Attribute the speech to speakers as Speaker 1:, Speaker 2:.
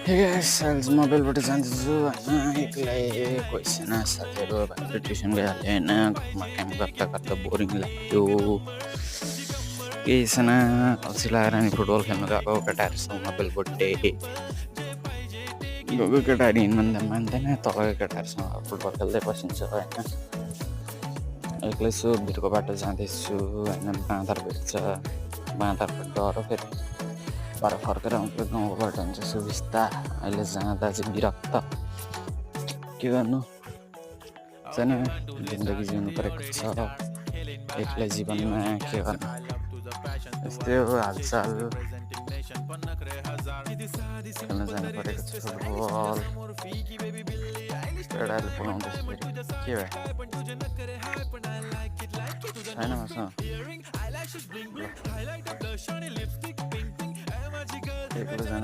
Speaker 1: hey guys आज मोबाइलबाट जान्दैछु होइन एक्लै कोही छैन साथीहरू भाइले ट्युसन गइहाल्यो होइन घरमा काम गर्दा गर्दा बोरिङ लाग्यो केही छैन अल्छी लागेर नि फुटबल खेल्नु गएको केटाहरूसँग मोबाइलबाटै गएको केटाहरू हिँड्नु मान्दैन तलको केटाहरूसँग फुटबल खेल्दै बसिन्छ होइन एक्लै छु भिरको बाटो जाँदैछु होइन बाँदर भेट्छ बाँदरको डर हो फेरि भरे फर्केर आउँछु गाउँको बाटो हुन्छ सुविस्ता अहिले जाँदा चाहिँ विरक्त के गर्नु छैन जिन्दगी जिउनु परेको छ एक्लै जीवनमा के गर्नु यस्तै हो हालचाल खेल्न जानु परेको छ फुटबल केटाहरूले बोलाउँदैछ फेरि के भयो छैन मसँग एक्लै जानु